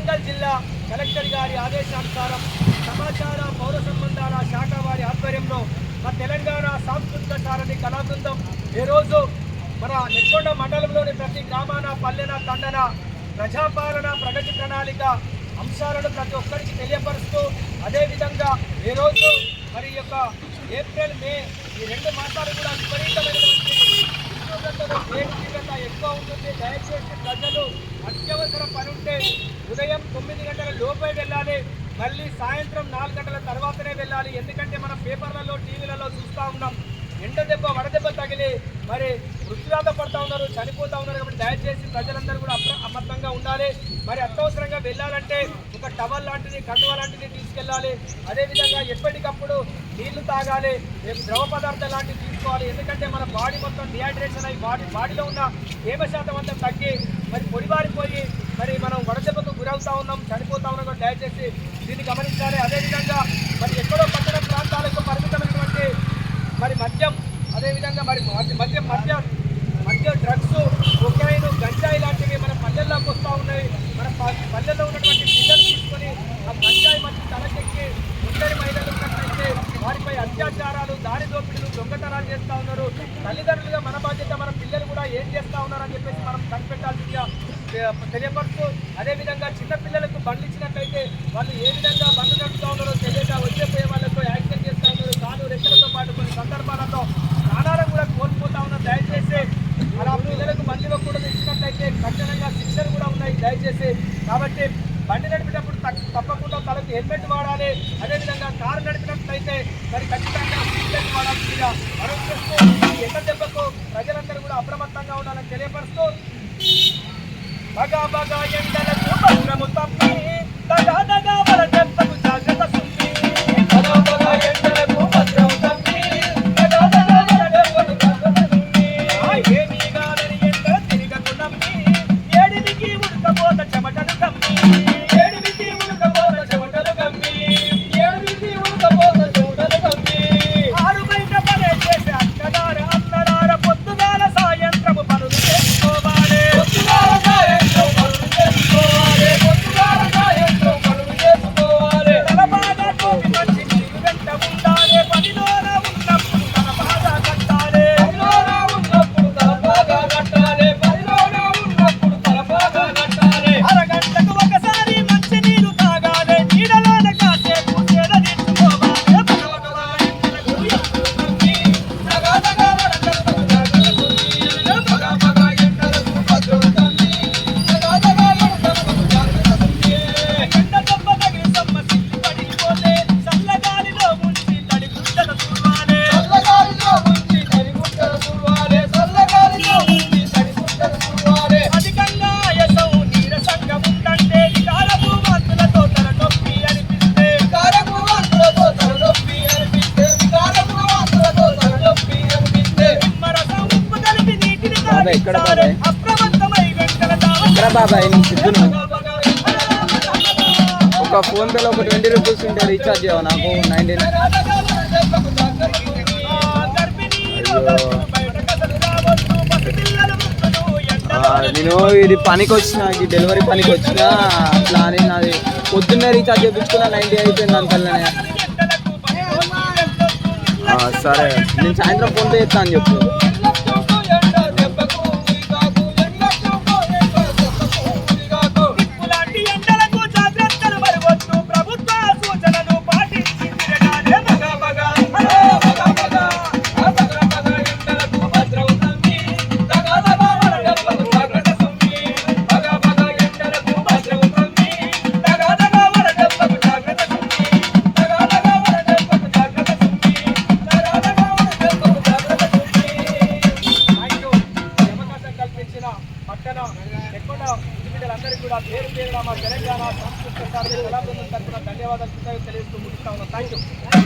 వరంగల్ జిల్లా కలెక్టర్ గారి ఆదేశానుసారం సమాచార పౌర సంబంధాల శాఖ వారి ఆధ్వర్యంలో మన తెలంగాణ సాంస్కృతిక సారథి కళాబృందం ఈరోజు మన నెక్కొండ మండలంలోని ప్రతి గ్రామాన పల్లెన తండన ప్రజాపాలన ప్రగతి ప్రణాళిక అంశాలను ప్రతి ఒక్కరికి తెలియపరుస్తూ అదేవిధంగా ఈరోజు మరి యొక్క ఏప్రిల్ మే ఈ 2 మాసాలు కూడా విపరీతమైనటువంటి ఉష్ణోగ్రతలో వేడి తీవ్రత ఎక్కువ ఉంటుంది. దయచేసి ప్రజలు అత్యవసర పని ఉంటే ఉదయం 9 గంటల లోపే వెళ్ళాలి, మళ్ళీ సాయంత్రం 4 గంటల తర్వాతనే వెళ్ళాలి. ఎందుకంటే మనం పేపర్లలో టీవీలలో చూస్తూ ఉన్నాం ఎండ దెబ్బ వడదెబ్బ తగిలి మరి మృత్యువాత పడుతూ ఉన్నారు, చనిపోతూ ఉన్నారు. కాబట్టి దయచేసి ప్రజలందరూ కూడా అప్రమత్తంగా ఉండాలి. మరి అత్యవసరంగా వెళ్ళాలంటే ఒక టవల్ లాంటిది కండువ లాంటిది తీసుకెళ్ళాలి. అదేవిధంగా ఎప్పటికప్పుడు నీళ్లు తాగాలి, ద్రవ పదార్థాలు లాంటివి తీసుకోవాలి. ఎందుకంటే మన బాడీ మొత్తం డిహైడ్రేషన్ అయ్యి బాడీలో ఉన్న తేమ శాతం అంతా తగ్గి మరి పొడిబారిపోయి మరి మనం వడదెబ్బకు గురవుతూ ఉన్నాం, చనిపోతూ ఉన్నాం. కూడా దయచేసి దీన్ని గమనించాలి. అదేవిధంగా మరి ఎక్కడో పట్టణ ప్రాంతాలకు పరిమితమైనటువంటి మరి మద్యం, అదేవిధంగా మరి మద్య డ్రగ్స్, కొకైన్, గంజాయి లాంటివి మన పల్లెల్లోకి వస్తూ ఉన్నాయి. మన పల్లెల్లో ఉన్నటువంటి పిల్లలు తీసుకొని ఆ గంజాయి మధ్య తలకెక్కి ఒంటరి మహిళలు ఉన్నట్లయితే వారిపై అత్యాచారాలు, దారి దోపిడీలు, దొంగతనాలు చేస్తూ ఉన్నారు. తల్లిదండ్రులుగా మన బాధ్యత మన పిల్లలు కూడా ఏం చేస్తూ ఉన్నారని చెప్పేసి మనం కనిపెట్టాల్సిందిగా తెలియపరుస్తూ, అదేవిధంగా చిన్నపిల్లలకు బండ్లు ఇచ్చినట్లయితే వాళ్ళు ఏ విధంగా బండ్లు నడుపుతూ ఉన్నారో తెలియక వచ్చేపోయే వాళ్ళతో యాక్సిడెంట్ చేస్తూ ఉన్నారు. కాలు రెక్కలతో పాటు కొన్ని సందర్భాలలో ప్రాణాలను కూడా కోల్పోతా ఉన్నారు. దయచేసి అలా పిల్లలకు బండ్లు ఇవ్వకూడదు, ఇచ్చినట్లయితే కఠినంగా శిక్షలు కూడా ఉన్నాయి దయచేసి. కాబట్టి బండి నడిపేటప్పుడు తప్పకుండా తలకు హెల్మెట్ వాడాలి. అదేవిధంగా కారు నడిపినట్లయితే మరి ఖచ్చితంగా హెల్మెట్ వాడాల్సిందిగా మనం చేస్తూ ఎండ దెబ్బకు ప్రజలందరూ కూడా అప్రమత్తంగా ఉండాలని తెలియపరుస్తూ, బగా బగా ఎండలకు భద్రము తప్పి దగా దగా వడదెబ్బకు జాగ్రత్త సుంపి, బగా బగా ఎండలకు భద్రము తప్పి దగా దగా వడదెబ్బకు జాగ్రత్త సుంపి, ఏమీ గాలని ఎండ తిరగకు నమ్మి ఏడివికి ఉడకపోత చెమటలు కమ్మి, ఏడివికి ఉడకపోత చెమటలు కమ్మి, ఏడివికి ఉడకపోత చెమటలు కమ్మి, ఆరు బయట పనే చేసే అక్కడార అన్నడార పొద్దుగాల సాయంత్రము పనులు చేసుకోవాలి, పొద్దుగాల సాయంత్రం పనులు చేసుకోవాలి, పొద్దుగాల సాయంత్రం పనులు చేసుకోవాలి. తల బాగా తోపి మంచి నీరు వెంట ఉండాలి, పనిలోన ఉన్నప్పుడు తల బాగా కట్టాలి, పనిలోన ఉన్నప్పుడు తల బాగా కట్టాలి, పనిలోన ఉన్నప్పుడు తల బాగా కట్టాలి. అరగంటకు ఒకసారి మంచి నీరు తాగాలి, నీడలోన కాసేపు సేద తీసుకోవాలి, భగవగవా ఎండలకు ఎప్పుడు తమ్మి దగా దగా వడదెబ్బకు జాగ్రత్త సుంపి, బగా బగా ఎండలకు భద్రము తమ్మి దగా దగా వడదెబ్బకు జాగ్రత్త సుంపి, ఎండ దెబ్బ తగిలి సొమ్మసిల్లి పడిపోతే చల్లగాలిలో ముంచి తడి గుడ్డలు తుడవాలి, చల్లగాలిలో ముంచి తడి గుడ్డలు తుడవాలి, చల్లగాలిలో ముంచి తడి గుడ్డలు తుడవాలి. అధికంగా ఆయాసం నీరసంగా ఉందంటే వికారపు వాంతులతో తలనొప్పి అనిపిస్తే, వికారపు వాంతులతో తలనొప్పి అనిపిస్తే, వికారపు వాంతులతో తలనొప్పి అనిపిస్తే నిమ్మరసం ఉప్పు కలిపి నీటిని తాగించాలి. అప్రమత్తమై వెంటనే బాబాయ్ నేను సిద్ధును ఒక ఫోన్ పేలో ఒక 20 రూపీస్ ఉంటే రీఛార్జ్ చేయవా నాకు 19. నేను ఇది పనికి వచ్చిన, ఈ డెలివరీ పనికి వచ్చిన అట్లా అని నాది పొద్దున్నే రీఛార్జ్ చేయించుకున్నా 90 అయిపోయింది అంతలోనే. సరే నేను సాయంత్రం ఫోన్ పే చేస్తా అని చెప్పు. పట్టణ నెక్కొండ బిడ్డలందరికీ కూడా పేరు పేరుగా మా తెలంగాణ సాంస్కృతిక సారథి కళాబృందం తరఫున ధన్యవాదాలు తెలియజేస్తూ ముగిస్తా ఉన్నాం. Thank you.